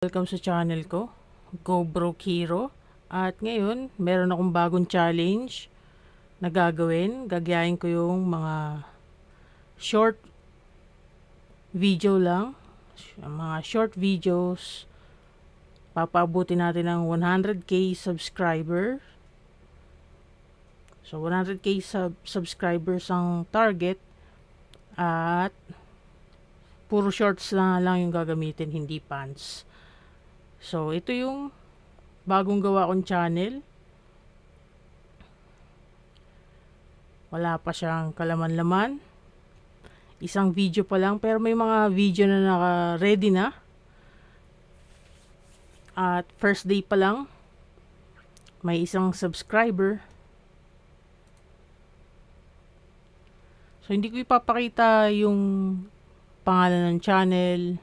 Welcome sa channel ko, Go Broke Hero. At ngayon, meron akong bagong challenge na gagawin. Gagayahin ko yung mga short video lang. Mga short videos. Papaabuti natin ng 100k subscriber. So, 100k subscribers ang target. At puro shorts lang yung gagamitin, hindi pants. So, ito yung bagong gawa kong channel. Wala pa siyang kalaman-laman. Isang video pa lang, pero may mga video na naka-ready na. At first day pa lang, may isang subscriber. So, hindi ko ipapakita yung pangalan ng channel.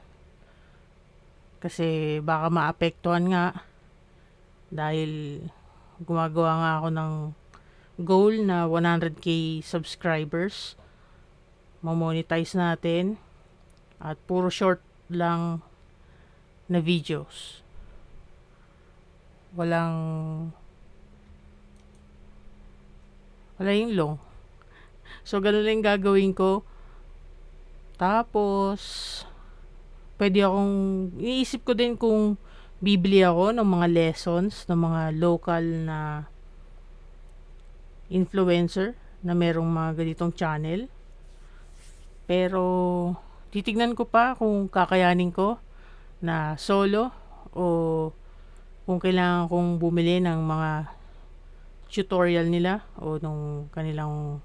Kasi baka maapektuhan nga. Dahil gumagawa nga ako ng goal na 100k subscribers. Mamonetize natin. At puro short lang na videos. Wala yung long. So, ganun lang gagawin ko. Tapos, iniisip ko din kung bibili ako ng mga lessons ng mga local na influencer na merong mga ganitong channel. Pero, titignan ko pa kung kakayanin ko na solo o kung kailangan kong bumili ng mga tutorial nila o nung kanilang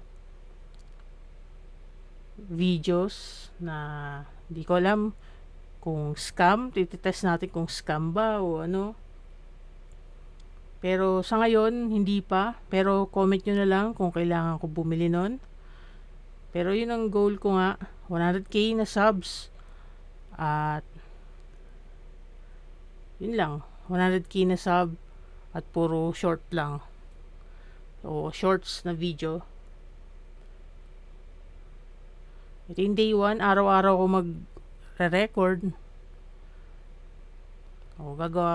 videos na di ko alam kung scam. Titest natin kung scam ba o ano. Pero sa ngayon, hindi pa. Pero comment nyo na lang kung kailangan ko bumili nun. Pero yun ang goal ko nga. 100k na subs. At yun lang. 100k na sub. At puro short lang. O shorts na video. Ito yung day 1. Araw-araw ko mag-record. O, gagawa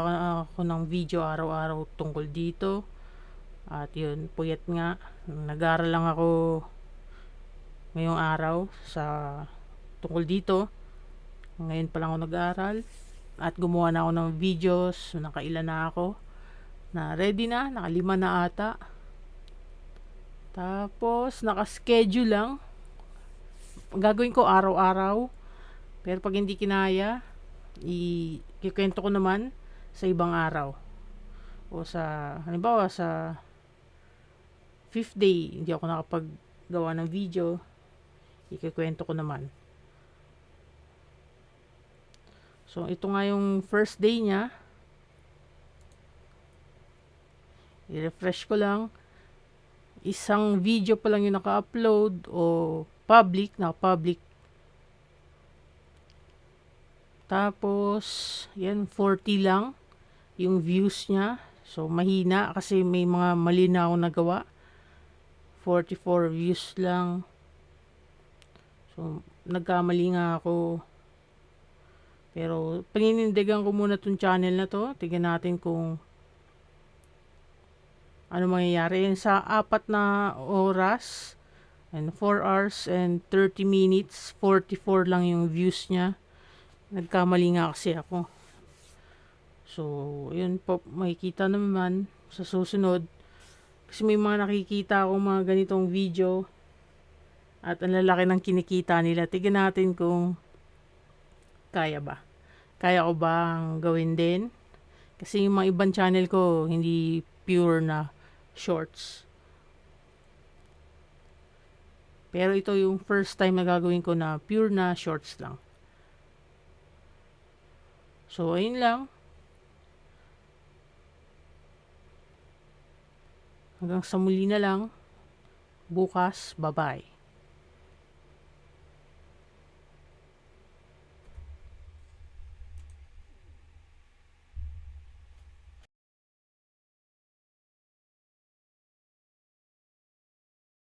ako ng video araw-araw tungkol dito. At yun, puyat nga. Nag-aaral lang ako ngayong araw sa tungkol dito. Ngayon pa lang ako nag-aaral. At gumawa na ako ng videos. Nakailan na ako. Na ready na. Naka-5 na ata. Tapos, naka-schedule lang. Gagawin ko araw-araw. Pero pag hindi kinaya, ikikwento ko naman sa ibang araw. O sa, halimbawa sa 5th day, hindi ako nakapaggawa ng video, ikikwento ko naman. So, ito nga yung first day niya. I-refresh ko lang. Isang video pa lang yung naka-upload o public, naka-public. Tapos, yan, 40 lang yung views niya. So, mahina kasi may mga mali na ako nagawa. 44 views lang. So, nagkamali nga ako. Pero, paninindigan ko muna tong channel na to. Tignan natin kung ano mangyayari. Sa 4 na oras, and 4 hours and 30 minutes, 44 lang yung views niya. Nagkamali nga kasi ako. So, yun po, makikita naman sa susunod. Kasi may mga nakikita akong mga ganitong video at ang lalaki ng kinikita nila. Tignan natin kung kaya ba. Kaya ko bang gawin din? Kasi yung mga ibang channel ko, hindi pure na shorts. Pero ito yung first time na gagawin ko na pure na shorts lang. So, ayun lang. Hanggang sa muli na lang. Bukas, bye-bye.